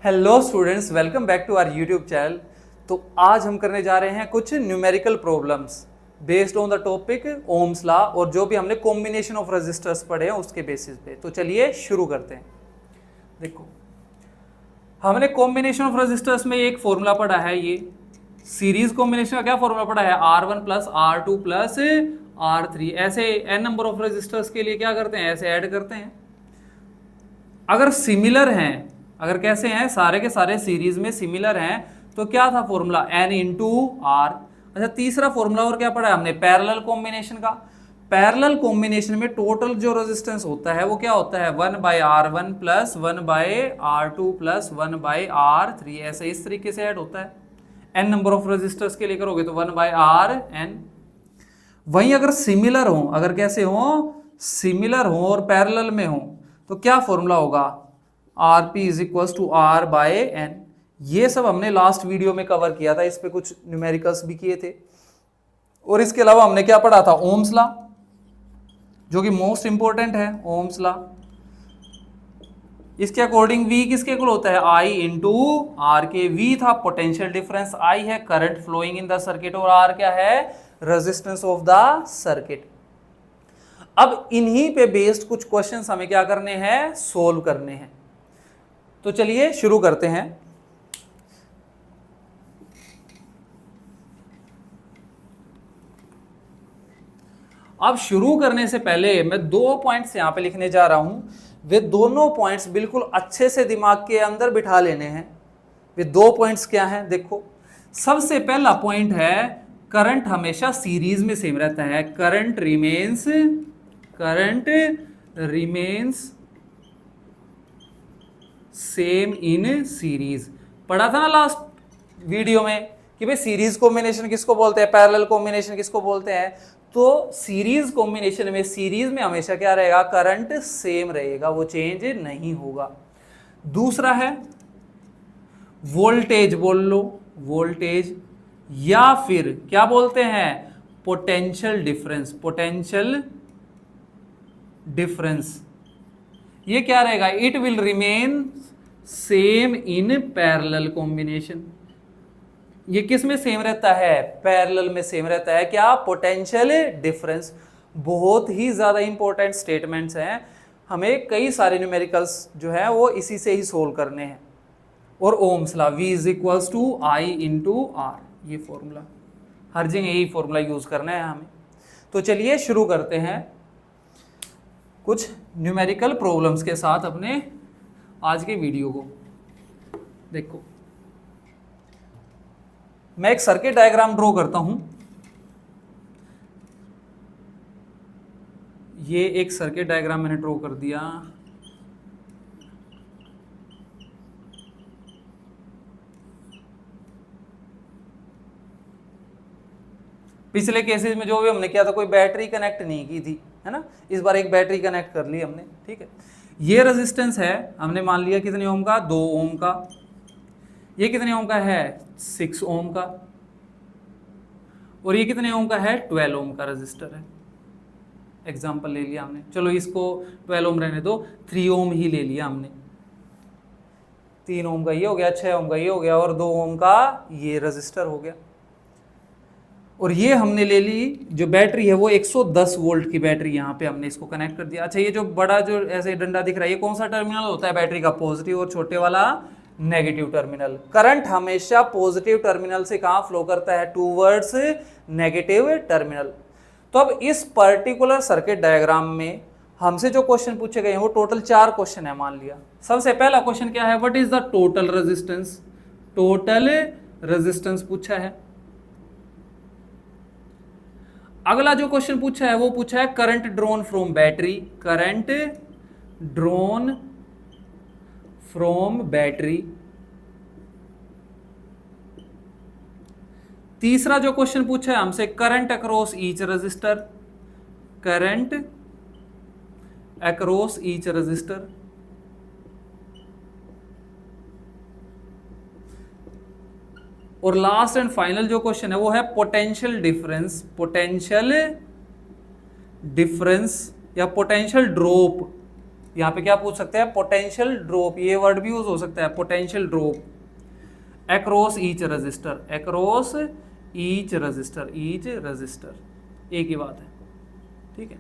Hello students, welcome back to our YouTube channel. तो आज हम करने जा रहे हैं कुछ numerical problems based on the topic Ohm's law, और जो भी हमने कॉम्बिनेशन ऑफ रेजिस्टर्स पढ़े हैं उसके बेसिस पे। तो चलिए शुरू करते हैं। देखो, हमने कॉम्बिनेशन ऑफ रेजिस्टर्स में एक फॉर्मूला पढ़ा है, ये सीरीज कॉम्बिनेशन का क्या फॉर्मूला पढ़ा है, R1 plus R2 plus R3। ऐसे n नंबर ऑफ रेजिस्टर्स के लिए क्या करते हैं, ऐसे ऐड करते हैं। अगर सिमिलर हैं, अगर कैसे हैं, सारे के सारे सीरीज में सिमिलर हैं, तो क्या था फॉर्मूला, n इंटू आर। अच्छा, तीसरा फॉर्मूला और क्या पढ़ा है हमने, पैरेलल कॉम्बिनेशन का। पैरेलल कॉम्बिनेशन में टोटल जो रेजिस्टेंस होता है वो क्या होता है, 1/R1 plus 1/R2 plus 1/R3। ऐसे इस तरीके से ऐड होता है। n नंबर ऑफ रेजिस्टर्स के लिए करोगे तो 1/Rn। वहीं अगर सिमिलर हो, अगर कैसे हो, सिमिलर हो और पैरेलल में हो, तो क्या फॉर्मूला होगा, Rp is equal to R by N। ये सब हमने लास्ट वीडियो में कवर किया था, इस पे कुछ न्यूमेरिकल्स भी किए थे। और इसके अलावा हमने क्या पढ़ा था, ओम्स लॉ, जो कि मोस्ट इंपॉर्टेंट है, ओम्स लॉ। इसके अकॉर्डिंग V किसके इक्वल होता है, I इंटू आर के। V था पोटेंशियल डिफरेंस, I है current flowing in the circuit, और R क्या है, रेजिस्टेंस ऑफ द सर्किट। अब इन्हीं पे बेस्ड कुछ क्वेश्चंस हमें क्या करने हैं, सोल्व करने हैं। तो चलिए शुरू करते हैं। अब शुरू करने से पहले मैं 2 पॉइंट्स यहां पे लिखने जा रहा हूं। वे दोनों पॉइंट्स बिल्कुल अच्छे से दिमाग के अंदर बिठा लेने हैं। वे 2 पॉइंट्स क्या हैं, देखो। सबसे पहला पॉइंट है, करंट हमेशा सीरीज में सेम रहता है। Current remains same in series. पढ़ा था ना लास्ट वीडियो में कि भाई सीरीज कॉम्बिनेशन किसको बोलते हैं, पैरेलल कॉम्बिनेशन किसको बोलते हैं। तो सीरीज कॉम्बिनेशन में, सीरीज में हमेशा क्या रहेगा, करंट सेम रहेगा, वो चेंज नहीं होगा। दूसरा है वोल्टेज, बोल लो वोल्टेज, या फिर क्या बोलते हैं, पोटेंशियल डिफरेंस। पोटेंशियल डिफरेंस ये क्या रहेगा, it will remain same in parallel combination. ये किस में सेम रहता है, पैरेलल में सेम रहता है। क्या, पोटेंशियल डिफरेंस। बहुत ही ज्यादा इंपॉर्टेंट स्टेटमेंट्स हैं, हमें कई सारे न्यूमेरिकल्स जो है वो इसी से ही सोल्व करने हैं। और Ohm's law, V is equals to I into R, ये फॉर्मूला हर जगह यही फॉर्मूला यूज करना है हमें। तो चलिए शुरू करते हैं कुछ न्यूमेरिकल प्रॉब्लम्स के साथ अपने आज के वीडियो को। देखो, मैं एक सर्किट डायग्राम ड्रॉ करता हूं। ये एक सर्किट डायग्राम मैंने ड्रॉ कर दिया। पिछले केसेस में जो भी हमने किया था, कोई बैटरी कनेक्ट नहीं की थी, है ना। इस बार एक बैटरी कनेक्ट कर ली हमने, ठीक है। ये रेजिस्टेंस है, हमने मान लिया कितने ओम का, 2 ओम का। ये कितने ओम का है, 6 ओम का। और ये कितने ओम का है, 12 ओम का रजिस्टर है। एग्जाम्पल ले लिया हमने, चलो इसको 12 ओम रहने दो, 3 ओम ही ले लिया हमने। 3 ओम का ये हो गया, 6 ओम का ये हो गया, और 2 ओम का ये रजिस्टर हो गया। और ये हमने ले ली जो बैटरी है, वो 110 वोल्ट की बैटरी, यहाँ पे हमने इसको कनेक्ट कर दिया। अच्छा, ये जो बड़ा जो ऐसे डंडा दिख रहा है, ये कौन सा टर्मिनल होता है बैटरी का, पॉजिटिव, और छोटे वाला नेगेटिव टर्मिनल। करंट हमेशा पॉजिटिव टर्मिनल से कहाँ फ्लो करता है, टूवर्ड्स नेगेटिव टर्मिनल। तो अब इस पर्टिकुलर सर्किट डायग्राम में हमसे जो क्वेश्चन पूछे गए हैं वो टोटल 4 क्वेश्चन है, मान लिया। सबसे पहला क्वेश्चन क्या है, what is the total resistance. Total resistance पूछा है। अगला जो क्वेश्चन पूछा है वो पूछा है current drawn from battery. Current drawn from battery. तीसरा जो क्वेश्चन पूछा है हमसे, current across each resistor. Current across each resistor. और लास्ट एंड फाइनल जो क्वेश्चन है वो है पोटेंशियल डिफरेंस। पोटेंशियल डिफरेंस या पोटेंशियल ड्रॉप यहाँ पे क्या पूछ सकते हैं, पोटेंशियल ड्रॉप, ये वर्ड भी यूज हो सकता है, potential drop across each resistor, across each resistor, each resistor एक ही बात है, ठीक है।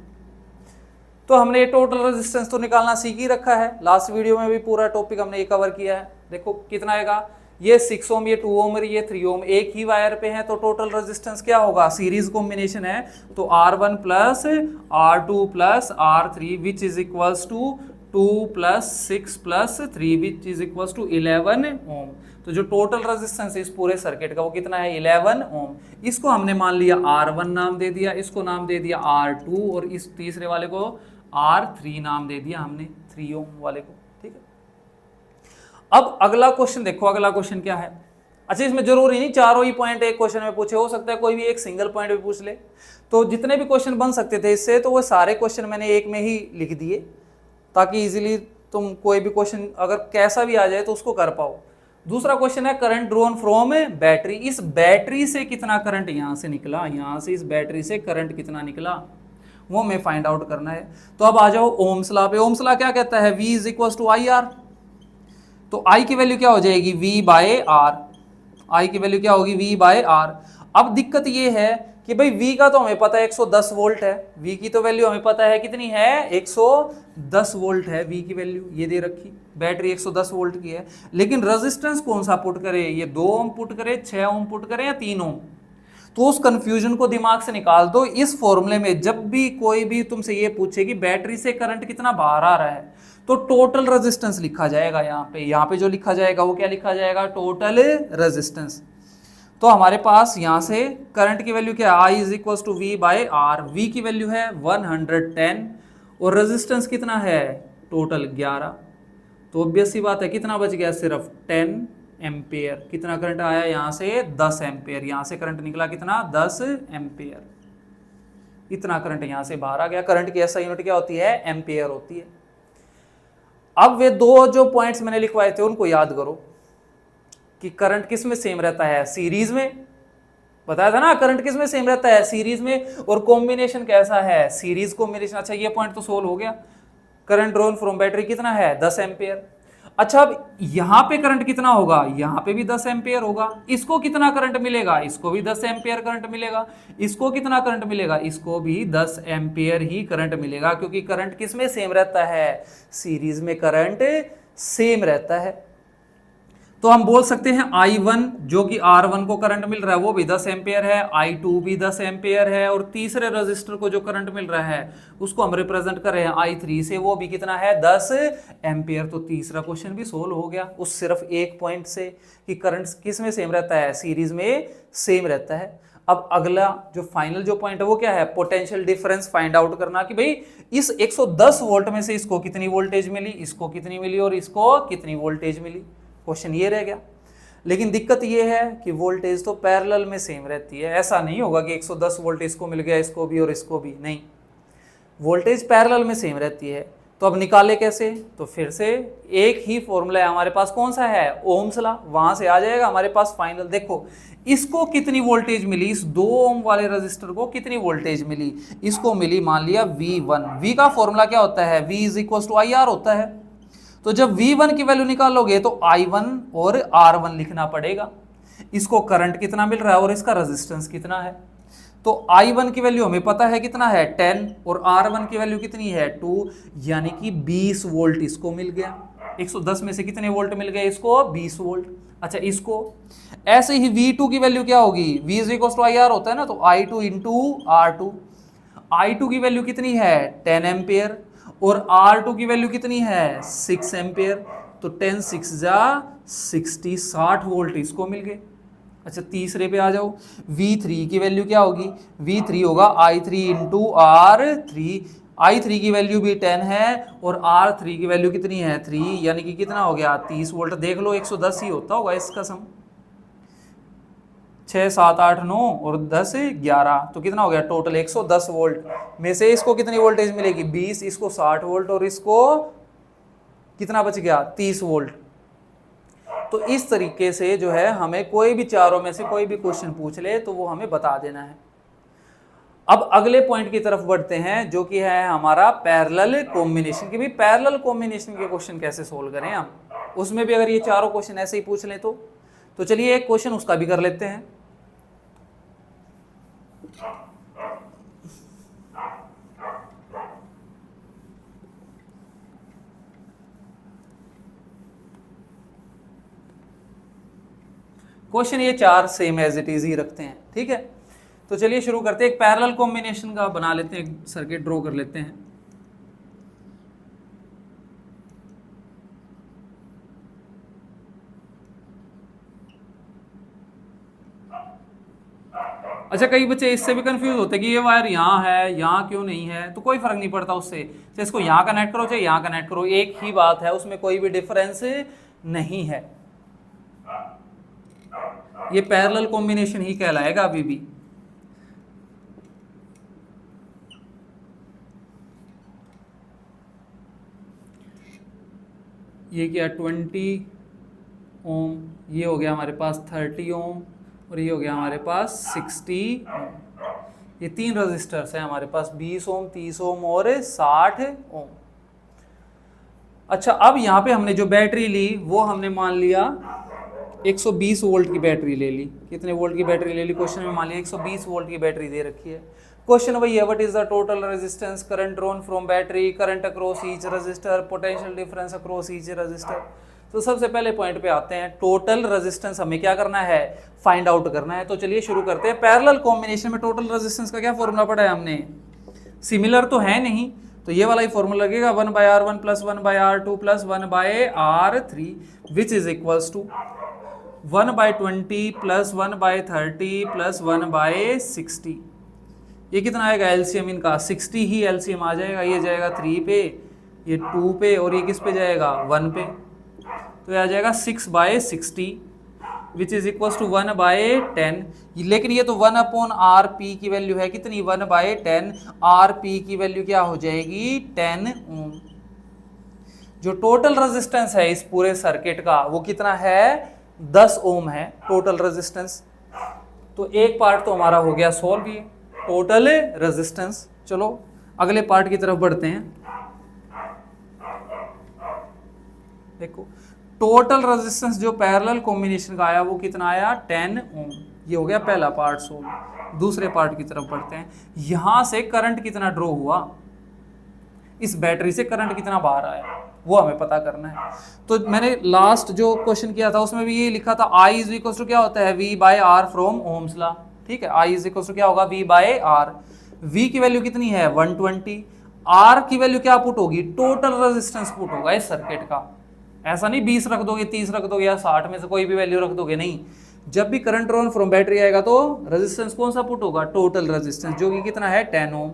तो हमने ये टोटल रेजिस्टेंस तो निकालना सीख ही रखा है, लास्ट वीडियो में भी पूरा टॉपिक हमने ये कवर किया है। देखो कितना आएगा, ये 6 ओम, ये 2 ओम और ये 3 ओम एक ही वायर पे है, तो टोटल रेजिस्टेंस क्या होगा, सीरीज कॉम्बिनेशन है तो R1 plus R2 plus R3 which is equals to 2 plus 6 plus 3 which is equals to 11 ohm. तो जो टोटल रेजिस्टेंस इस पूरे सर्किट का वो कितना है, 11 ओम। इसको हमने मान लिया R1 नाम दे दिया, इसको नाम दे दिया R2 और इस तीसरे वाले को R3 नाम दे दिया हमने 3 ओम वाले को, ठीक है। अब अगला क्वेश्चन देखो, अगला क्वेश्चन क्या है। अच्छा इसमें जरूरी नहीं चारों ही पॉइंट एक क्वेश्चन में पूछे, हो सकता है कोई भी एक सिंगल पॉइंट भी पूछ ले। तो जितने भी क्वेश्चन बन सकते थे इससे, तो वो सारे क्वेश्चन मैंने एक में ही लिख दिए ताकि इजीली तुम कोई भी क्वेश्चन अगर कैसा भी आ जाए तो उसको कर पाओ। दूसरा क्वेश्चन है करंट ड्रॉन फ्रॉम बैटरी, इस बैटरी से कितना करंट यहां से निकला, यहां से इस बैटरी से करंट कितना निकला वो हमें फाइंड आउट करना है। तो अब आ जाओ ओम्स लॉ पे। ओम्स लॉ क्या कहता है, V is equal to I R. तो I की वैल्यू क्या हो जाएगी, V बाय आर। I की वैल्यू क्या होगी, V बाय आर। अब दिक्कत ये है कि भाई V का तो हमें पता है 110 वोल्ट है, V की तो वैल्यू हमें पता है कितनी है, 110 वोल्ट है V की वैल्यू, ये दे रखी बैटरी 110 वोल्ट की है। लेकिन रेजिस्टेंस कौन सा पुट करे, ये 2 ओम पुट करे, 6 ओम पुट करे या 3 ओम। तो उस कंफ्यूजन को दिमाग से निकाल दो। इस फॉर्मूले में जब भी कोई भी तुमसे ये पूछे कि बैटरी से करंट कितना बाहर आ रहा है, तो टोटल रेजिस्टेंस लिखा जाएगा यहाँ पे जो लिखा जाएगा वो क्या लिखा जाएगा, टोटल रेजिस्टेंस। तो हमारे पास यहाँ से करंट की वैल्यू क्या है, I is equal to V by R. V की वैल्यू है 110 और रेजिस्टेंस कितना है, टोटल 11। तो ऑब्वियस सी बात है कितना बच गया, सिर्फ 10 एम्पेयर। कितना करंट आया यहाँ से, 10 एम्पेयर। यहाँ से करंट निकला कितना, 10 एम्पेयर। इतना करंट यहाँ से बाहर आ गया। करंट की ऐसा यूनिट क्या होती है, एम्पेयर होती है। अब वे दो जो पॉइंट्स मैंने लिखवाए थे उनको याद करो कि करंट किस में सेम रहता है, सीरीज में। बताया था ना करंट किस में सेम रहता है, सीरीज में। और कॉम्बिनेशन कैसा है, सीरीज कॉम्बिनेशन। अच्छा ये पॉइंट तो सोल्व हो गया। करंट ड्रॉन फ्रॉम बैटरी कितना है, 10 एम्पेयर। अच्छा अब यहां पे करंट कितना होगा, यहां पे भी 10 एम्पेयर होगा। इसको कितना करंट मिलेगा, इसको भी 10 एम्पेयर करंट मिलेगा। इसको कितना करंट मिलेगा, इसको भी 10 एम्पेयर ही करंट मिलेगा, क्योंकि करंट किस में सेम रहता है, सीरीज में करंट सेम रहता है। तो हम बोल सकते हैं I1 जो कि R1 को करंट मिल रहा है वो भी 10 एम्पेयर है, I2 भी 10 एम्पेयर है, और तीसरे रजिस्टर को जो करंट मिल रहा है उसको हम रिप्रेजेंट कर रहे हैं I3 से, वो भी कितना है, 10 एम्पेयर। तो तीसरा क्वेश्चन भी सोल्व हो गया उस सिर्फ एक पॉइंट से कि करंट किस में सेम रहता है, सीरीज में सेम रहता है। अब अगला जो फाइनल जो पॉइंट है वो क्या है, पोटेंशियल डिफरेंस फाइंड आउट करना कि भाई इस 110 वोल्ट में से इसको कितनी वोल्टेज मिली, इसको कितनी मिली और इसको कितनी वोल्टेज मिली। क्वेश्चन ये रह गया। लेकिन दिक्कत ये है कि वोल्टेज तो पैरेलल में सेम रहती है। ऐसा नहीं होगा कि 110 वोल्ट इसको मिल गया, इसको भी और इसको भी, नहीं, वोल्टेज पैरेलल में सेम रहती है। तो अब निकाले कैसे, तो फिर से एक ही फॉर्मूला है हमारे पास, कौन सा है, ओम्स लॉ। वहां से आ जाएगा हमारे पास फाइनल। देखो इसको कितनी वोल्टेज मिली, इस 2 ओम वाले रजिस्टर को कितनी वोल्टेज मिली, इसको मिली मान लिया V1। V का फॉर्मूला क्या होता है, V is equal to IR होता है। तो जब V1 की वैल्यू निकालोगे तो I1 और R1 लिखना पड़ेगा। इसको करंट कितना मिल रहा है और इसका रेजिस्टेंस कितना है। तो I1 की वैल्यू हमें पता है कितना है, 10, और R1 की वैल्यू कितनी है, 2, यानी कि 20 वोल्ट इसको मिल गया। 110 में से कितने वोल्ट मिल गए इसको, 20 वोल्ट। अच्छा इसको ऐसे ही V2 की वैल्यू क्या होगी, V is equal to IR होता है ना, तो I2 इंटू R2। I2 की वैल्यू कितनी है, 10 एम्पेयर, और R2 की वैल्यू कितनी है, 6 एम्पेयर। तो 10 6 जा 60, 60 वोल्ट इसको मिल गए। अच्छा तीसरे पे आ जाओ, V3 की वैल्यू क्या होगी, V3 होगा I3 इंटू R3। I3 की वैल्यू भी 10 है और R3 की वैल्यू कितनी है, 3, यानी कि कितना हो गया, 30 वोल्ट। देख लो 110 ही होता होगा इसका सम। 6 7 8 9 और 10 11, तो कितना हो गया टोटल 110 वोल्ट में से इसको कितनी वोल्टेज मिलेगी, 20, इसको 60 वोल्ट और इसको कितना बच गया, 30 वोल्ट। तो इस तरीके से जो है हमें कोई भी चारों में से कोई भी क्वेश्चन पूछ ले तो वो हमें बता देना है। अब अगले पॉइंट की तरफ बढ़ते हैं जो कि है हमारा पैरेलल कॉम्बिनेशन की। भी पैरेलल कॉम्बिनेशन के क्वेश्चन कैसे सोल्व करें हम, उसमें भी अगर ये चारों क्वेश्चन ऐसे ही पूछ लें तो चलिए एक क्वेश्चन उसका भी कर लेते हैं। क्वेश्चन ये चार सेम एज इट इज ही रखते हैं, ठीक है। तो चलिए शुरू करते हैं। एक पैरेलल कॉम्बिनेशन का बना लेते हैं, एक सर्किट ड्रॉ कर लेते हैं। अच्छा, कई बच्चे इससे भी कंफ्यूज होते हैं कि ये वायर यहाँ है, यहाँ क्यों नहीं है। तो कोई फर्क नहीं पड़ता उससे, चाहे इसको यहाँ कनेक्ट करो चाहे यहाँ कनेक्ट करो, एक ही बात है, उसमें कोई भी डिफरेंस नहीं है। ये पैरेलल कॉम्बिनेशन ही कहलाएगा अभी भी। ये क्या 20 ओम, ये हो गया हमारे पास 30 ओम, और ये हो गया हमारे पास 60 ओम। ये तीन रजिस्टर्स हैं हमारे पास, 20 ओम, 30 ओम और 60 ओम। अच्छा, अब यहाँ पे हमने जो बैटरी ली वो हमने मान लिया 120 वोल्ट की बैटरी ले ली। कितने वोल्ट की बैटरी ले ली? क्वेश्चन में मान लिया 120 वोल्ट की बैटरी दे रखी है। क्वेश्चन वही है, what is the total resistance current drawn from battery, current across each resistor, potential difference across each resistor. तो सबसे पहले पॉइंट पे आते हैं, टोटल रेजिस्टेंस हमें क्या करना है, फाइंड आउट करना है। तो चलिए शुरू करते हैं। पैरेलल कॉम्बिनेशन में टोटल रेजिस्टेंस का क्या फॉर्मूला पढ़ा है हमने? सिमिलर तो है नहीं, तो ये वाला ही फॉर्मूला लगेगा, 1/R1 + 1/R2 + 1/R3 which is equals to 1/20 + 1/30 + 1/60। ये कितना आएगा एलसीएम इनका? 60 ही एलसीएम आ जाएगा। ये जाएगा 3 पे, ये 2 पे, और ये किस पे जाएगा? 1 पे। तो ये आ जाएगा 6/60 विच इज इक्वल टू 1/10। लेकिन ये तो 1/RP की वैल्यू है कितनी? 1/10। RP की वैल्यू क्या हो जाएगी? 10 ओम। जो टोटल रेजिस्टेंस है इस पूरे सर्किट का वो कितना है? 10 ओम है टोटल रेजिस्टेंस। तो एक पार्ट तो हमारा हो गया सॉल्व, ये टोटल रेजिस्टेंस। चलो अगले पार्ट की तरफ बढ़ते हैं। देखो टोटल रेजिस्टेंस जो पैरेलल कॉम्बिनेशन का आया वो कितना आया? 10 ओम। ये हो गया पहला पार्ट सोल्व। दूसरे पार्ट की तरफ बढ़ते हैं। यहां से करंट कितना ड्रॉ हुआ, इस बैटरी से करंट कितना बाहर आया वो हमें पता करना है। तो मैंने लास्ट जो क्वेश्चन किया था उसमें भी ये लिखा था, I इज इक्वल टू क्या होता है? V/R from Ohm's law. ठीक है, I इज इक्वल टू क्या होगा? V/R। V की वैल्यू कितनी है? 120। R की वैल्यू क्या पुट होगी? टोटल रेजिस्टेंस पुट होगा इस सर्किट का। ऐसा नहीं 20 रख दोगे, 30 रख दोगे या 60 में से कोई भी वैल्यू रख दोगे, नहीं। जब भी करंट ड्रॉन फ्रॉम बैटरी आएगा तो रेजिस्टेंस कौन सा पुट होगा? टोटल रेजिस्टेंस, जो कि कितना है? 10 ओम।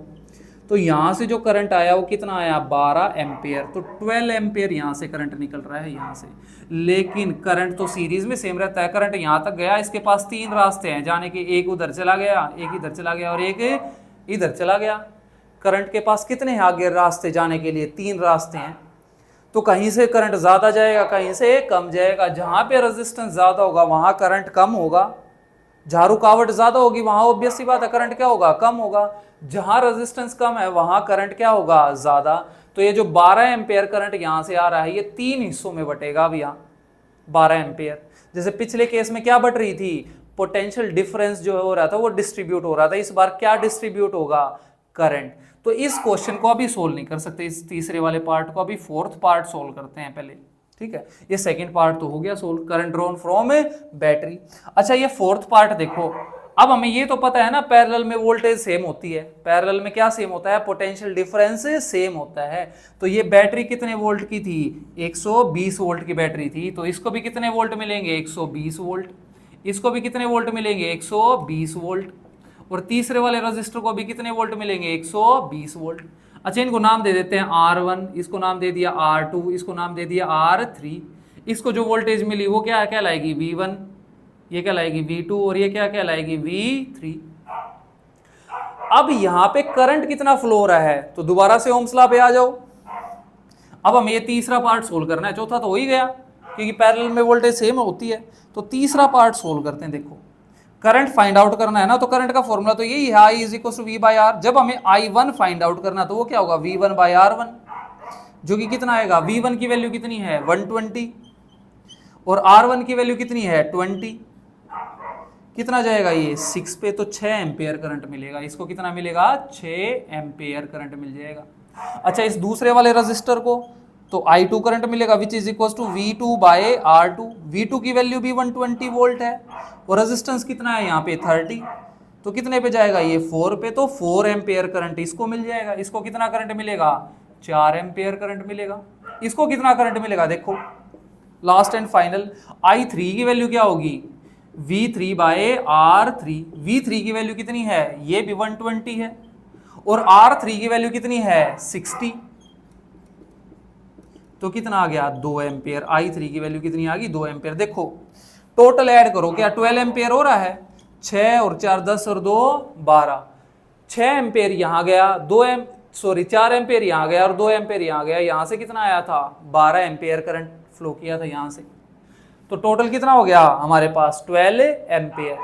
तो यहां से जो करंट आया वो कितना आया? 12 एम्पियर। तो 12 एम्पियर यहां से करंट निकल रहा है यहां से। लेकिन करंट तो सीरीज में सेम रहता है। करंट यहां तक गया, इसके पास 3 रास्ते हैं जाने के, एक उधर चला गया, एक इधर चला गया और एक इधर चला गया। करंट के पास कितने हैं आगे रास्ते जाने के लिए? 3 रास्ते हैं। तो कहीं से करंट ज्यादा जाएगा, कहीं से कम जाएगा। जहां पे रेजिस्टेंस ज्यादा होगा वहां करंट कम होगा, जहां रुकावट ज्यादा होगी वहां ऑब्वियस सी बात है करंट क्या होगा? कम होगा। जहां रेजिस्टेंस कम है वहां करंट क्या होगा? ज्यादा। तो ये जो 12 एम्पियर करंट यहां से आ रहा है ये 3 हिस्सों में बटेगा भैया 12 एम्पियर। जैसे पिछले केस में क्या बट रही थी? पोटेंशियल डिफरेंस जो हो रहा था वो डिस्ट्रीब्यूट हो रहा था। इस बार क्या डिस्ट्रीब्यूट होगा? करंट। तो इस क्वेश्चन को अभी सोल्व नहीं कर सकते, इस तीसरे वाले पार्ट को अभी फोर्थ पार्ट सोल्व करते हैं पहले। ठीक है, ये सेकंड पार्ट तो हो गया solve, current drawn from battery. अच्छा, ये फोर्थ पार्ट देखो। अब हमें ये तो पता है ना पैरेलल में वोल्टेज सेम होती है। पैरेलल में क्या सेम होता है? पोटेंशियल डिफरेंस सेम होता है। तो ये बैटरी कितने वोल्ट की थी? 120 वोल्ट की बैटरी थी। तो इसको भी कितने वोल्ट मिलेंगे? 120 वोल्ट। इसको भी कितने वोल्ट मिलेंगे? 120 वोल्ट। और तीसरे वाले रजिस्टर को भी कितने वोल्ट मिलेंगे? 120 वोल्ट। अच्छा, इनको नाम दे देते हैं R1, इसको नाम दे दिया R2, इसको नाम दे दिया R3। इसको जो वोल्टेज मिली वो क्या कहलाएगी? V1, ये कहलाएगी V2 और ये क्या कहलाएगी? V3। अब यहां पे करंट कितना फ्लो हो रहा है? तो दोबारा से ओम्स लॉ पे आ जाओ। अब हमें ये तीसरा पार्ट सोल्व करना है, चौथा तो हो ही गया क्योंकि पैरेलल में वोल्टेज सेम होती है। तो तीसरा पार्ट सोल्व करते हैं। देखो करंट फाइंड आउट करना है ना, तो करंट का फॉर्मूला तो यही है, I is equal to V by R. जब हमें I1 फाइंड आउट करना तो वो क्या होगा, V1 बाई R1, जो कि कितना आएगा, V1 की वैल्यू कितनी है 120 और R1 की वैल्यू कितनी है 20, कितना जाएगा ये 6 पे, तो 6 एम्पेयर करंट मिलेगा। इसको कितना मिलेगा, 6 एम्पेयर करंट मिल जाएगा। अच्छा, इस दूसरे वाले रजिस्टर को तो I2 करंट मिलेगा which is equal to V2 by R2। V2 की वैल्यू भी 120 वोल्ट है और रेजिस्टेंस कितना है यहाँ पे 30, तो कितने पे जाएगा ये 4 पे, तो 4 एम्पेयर करंट इसको मिल जाएगा। इसको कितना करंट मिलेगा, 4 एम्पेयर करंट मिलेगा। इसको कितना करंट मिलेगा, देखो लास्ट एंड फाइनल, I3 की वैल्यू क्या होगी, V3 बाय R3। V3 की वैल्यू कितनी है, ये भी 120 है और R3 की वैल्यू कितनी है 60, तो कितना आ गया 2 एम्पेयर। I3 की वैल्यू कितनी आ गई 2 एम्पेयर। देखो टोटल ऐड करो, क्या 12 एम्पेयर हो रहा है, 6 और 4 10 और 2 12, 6 एम्पेयर यहाँ गया, 4 एम्पेयर यहाँ गया और 2 एम्पेयर यहाँ गया। यहाँ से कितना आया था 12 एम्पेयर करंट फ्लो किया था यहाँ से, तो टोटल कितना हो गया हमारे पास 12 एम्पेयर।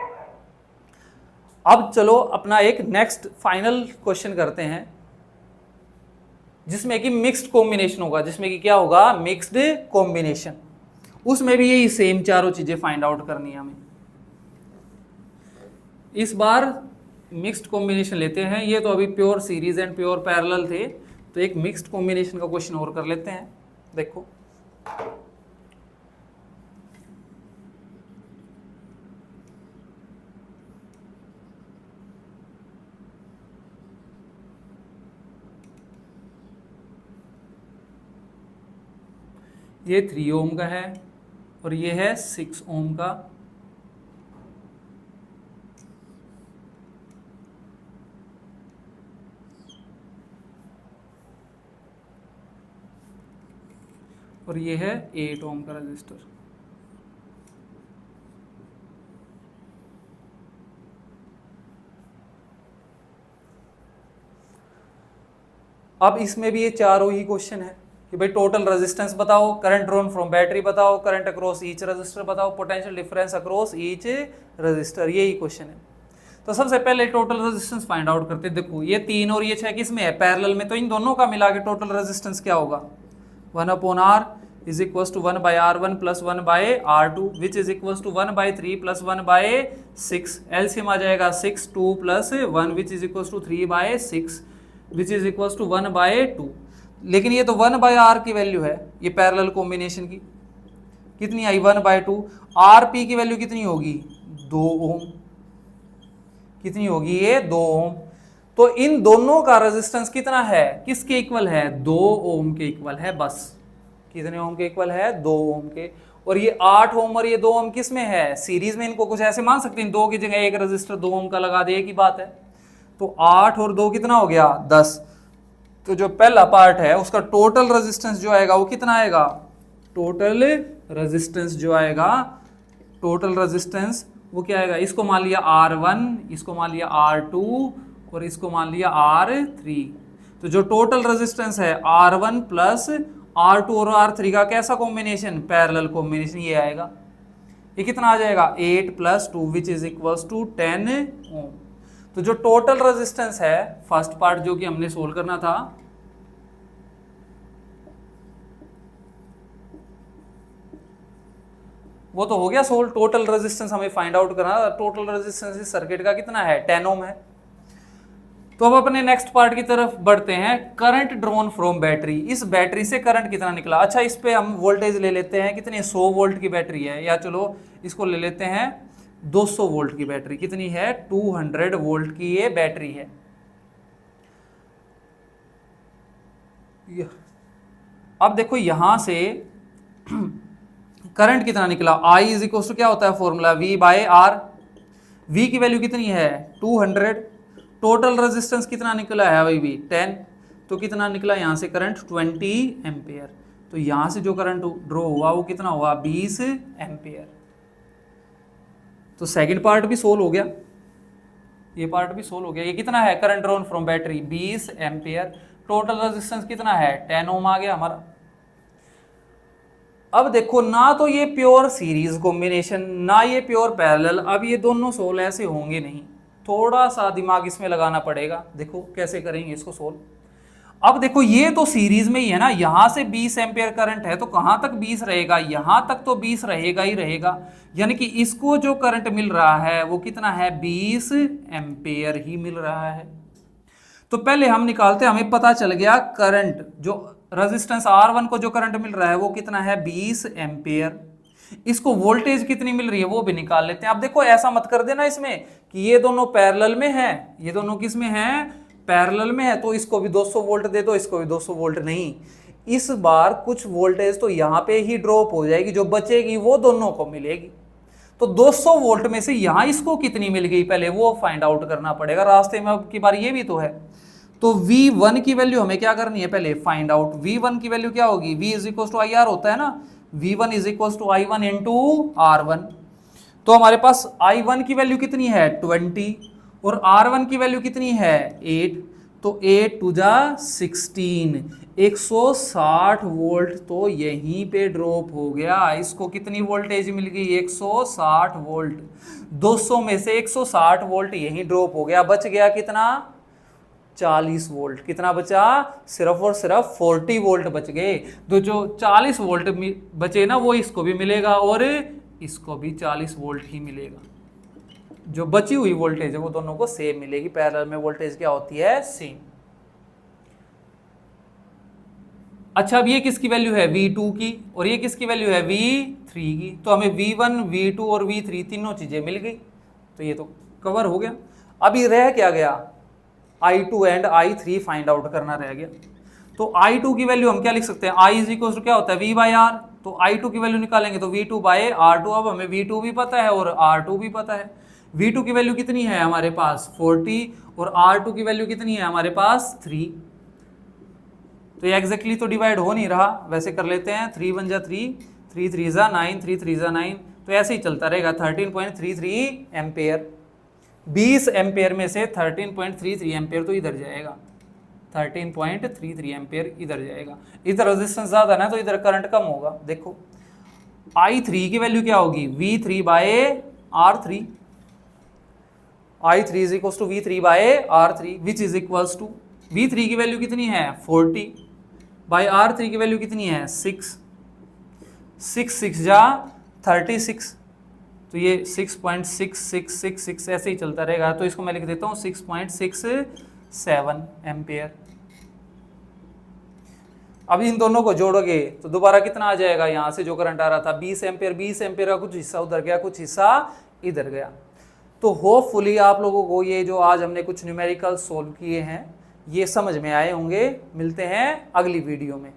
अब चलो अपना एक नेक्स्ट फाइनल क्वेश्चन करते हैं जिसमें कि मिक्स्ड कॉम्बिनेशन होगा, जिसमें कि क्या होगा मिक्स्ड कॉम्बिनेशन। उसमें भी यही सेम चारों चीजें फाइंड आउट करनी है हमें। इस बार मिक्स्ड कॉम्बिनेशन लेते हैं, ये तो अभी pure series and pure parallel थे, तो एक मिक्स्ड कॉम्बिनेशन का क्वेश्चन और कर लेते हैं। देखो ये 3 ओम का है और ये है 6 ओम का। और ये है 8 ओम का रजिस्टर। अब इसमें भी ये चारों ही क्वेश्चन है कि भाई टोटल रेजिस्टेंस बताओ, करंट ड्रॉन फ्रॉम बैटरी बताओ, करंट अक्रॉस ईच रजिस्टर बताओ, potential difference across each resistor, यही क्वेश्चन है। तो सबसे पहले टोटल रेजिस्टेंस फाइंड आउट करते हैं। देखो ये 3 और ये 6 किस में है, पैरेलल में, तो इन दोनों का मिला के टोटल रेजिस्टेंस क्या होगा, 1/R is equal to 1/R1 plus 1/R2 which is equal to 1/3 plus 1/6। LCM आ जाएगा 6 2 plus 1 which is equal to 3/6 which is equal to 1/2। लेकिन ये तो 1/R की वैल्यू है, ये पैरेलल कॉम्बिनेशन की कितनी आई 1/2। RP की वैल्यू कितनी होगी 2 ओम, कितनी होगी ये 2 ओम। तो इन दोनों का रेजिस्टेंस कितना है, किसके इक्वल है 2 ओम के इक्वल है। बस कितने ओम के इक्वल है 2 ओम के। और ये 8 ओम और ये 2 ओम किस में है, सीरीज में। इनको कुछ ऐसे मान सकते हैं 2 की जगह एक रजिस्टर 2 ओम का लगा दे, एक ही बात है। तो 8 और 2 कितना हो गया 10। तो जो पहला पार्ट है उसका टोटल रेजिस्टेंस जो आएगा वो कितना आएगा, टोटल रेजिस्टेंस जो आएगा, टोटल रेजिस्टेंस वो क्या आएगा, इसको मान लिया R1, इसको मान लिया R2 और इसको मान लिया R3। तो जो टोटल रेजिस्टेंस है R1 प्लस R2 और R3 का कैसा कॉम्बिनेशन, पैरेलल कॉम्बिनेशन, ये आएगा। ये कितना आ जाएगा 8 + 2 विच इज इक्वल टू 10 ओम। तो जो टोटल रेजिस्टेंस है फर्स्ट पार्ट जो कि हमने सोल्व करना था, वो तो हो गया सोल्व। टोटल रेजिस्टेंस हमें फाइंड आउट करना, टोटल रेजिस्टेंस इस सर्किट का कितना है 10 ओम है। तो अब अपने नेक्स्ट पार्ट की तरफ बढ़ते हैं, करंट ड्रॉन फ्रॉम बैटरी। इस बैटरी से करंट कितना निकला। अच्छा इस पे हम वोल्टेज ले लेते हैं, कितनी 100 वोल्ट की बैटरी है, या चलो इसको ले लेते हैं 200 वोल्ट की बैटरी। कितनी है 200 वोल्ट की ये बैटरी है। अब देखो यहां से करंट कितना निकला, I इज इक्वल टू क्या होता है फॉर्मूला V/R। V की वैल्यू कितनी है 200। टोटल रेजिस्टेंस कितना निकला है भाई भी 10। तो कितना निकला यहाँ से करंट 20 एम्पेयर। तो यहाँ से जो करंट ड्रॉ हुआ वो कितना हुआ 20 एम्पेयर। तो सेकंड पार्ट भी सोल्व हो गया, ये पार्ट भी सोल्व हो गया। ये कितना है current drawn from battery 20 ampere. Total resistance कितना है 10 ओम आ गया हमारा। अब देखो ना तो ये प्योर सीरीज कॉम्बिनेशन ना ये प्योर पैरेलल, अब ये दोनों सोल्व ऐसे होंगे नहीं, थोड़ा सा दिमाग इसमें लगाना पड़ेगा। देखो कैसे करेंगे इसको सोल्व। अब देखो ये तो सीरीज में ही है ना, यहां से 20 एम्पियर करंट है तो कहां तक 20 रहेगा, यहां तक तो 20 रहेगा ही रहेगा, यानी कि इसको जो करंट मिल रहा है वो कितना है, 20 एम्पियर ही मिल रहा है। तो पहले हम निकालते हैं, हमें पता चल गया करंट जो रेजिस्टेंस R1 को जो करंट मिल रहा है वो कितना है, 20 एम्पियर। इसको वोल्टेज कितनी मिल रही है वो भी निकाल लेते हैं। अब देखो ऐसा मत कर देना इसमें कि ये दोनों पैरेलल में है, ये दोनों किस में है, पैरेलल में है, तो इसको भी 200 वोल्ट दे दो, इसको भी 200 वोल्ट, नहीं। इस बार कुछ वोल्टेज तो यहां पे ही ड्रॉप हो जाएगी, जो बचेगी वो दोनों को मिलेगी। तो 200 वोल्ट में से यहां इसको कितनी मिल गई पहले वो फाइंड आउट करना पड़ेगा, रास्ते में अब की बार ये भी तो है। तो V1 की वैल्यू हमें क्या करनी है, पहले फाइंड आउट। V1 की वैल्यू क्या होगी, V is equal to IR होता है ना, V1 is equal to I1 into R1। तो हमारे पास I1 की वैल्यू कितनी है 20 और R1 की वैल्यू कितनी है 8, तो 8 टू जा 16, 160 वोल्ट तो यहीं पे ड्रॉप हो गया। इसको कितनी वोल्टेज मिल गई, 160 वोल्ट। 200 में से 160 वोल्ट यहीं ड्रॉप हो गया, बच गया कितना, 40 वोल्ट। कितना बचा, सिर्फ और सिर्फ 40 वोल्ट बच गए। तो जो 40 वोल्ट बचे ना वो इसको भी मिलेगा और इसको भी 40 वोल्ट ही मिलेगा। जो बची हुई वोल्टेज है वो दोनों को सेम मिलेगी। पैरेलल में वोल्टेज क्या होती है, सेम। अच्छा अब ये किसकी वैल्यू है, V2 की, और ये किसकी वैल्यू है, V3 की। तो हमें V1 V2 और V3 तीनों चीजें मिल गई, तो ये तो कवर हो गया। अभी रह क्या गया, I2 and I3 find out करना रह गया। तो I2 की वैल्यू हम क्या लिख सकते हैं, I इज इक्वल टू क्या होता है, V बाई R। तो I2 की वैल्यू निकालेंगे तो V2 बाई R2। अब हमें V2 भी पता है और R2 भी पता है। V2 की वैल्यू कितनी है हमारे पास 40 और R2 की वैल्यू कितनी है हमारे पास 3। तो ये एग्जैक्टली तो डिवाइड हो नहीं रहा, वैसे कर लेते हैं, 3 1 जा 3, 3 3 जा 9, 3 3 जा 9, तो ऐसे ही चलता रहेगा। 13.33 एम्पेयर, 20 एम्पेयर में से 13.33 एम्पेयर तो इधर जाएगा, 13.33 एम्पेयर इधर जाएगा। इधर रेजिस्टेंस ज्यादा है ना तो इधर करंट कम होगा। देखो I3 की वैल्यू क्या होगी, V3 by R3। I3 is equal to V3 by R3 which is equal to, V3 की वैल्यू कितनी है 40 बाय R3 की वैल्यू कितनी है 6, 6 6 जा 36, तो ये 6.6666 ऐसे ही चलता रहेगा। तो इसको मैं लिख देता हूँ 6.67 एम्पेयर। अब इन दोनों को जोड़ोगे तो दोबारा कितना आ जाएगा, यहाँ से जो करंट आ रहा था 20 एम्पेयर, 20 एम्पेयर का कुछ हिस्सा उधर गया, कुछ हिस्सा इधर गया। तो होपफुली आप लोगों को ये जो आज हमने कुछ न्यूमेरिकल सोल्व किए हैं ये समझ में आए होंगे। मिलते हैं अगली वीडियो में।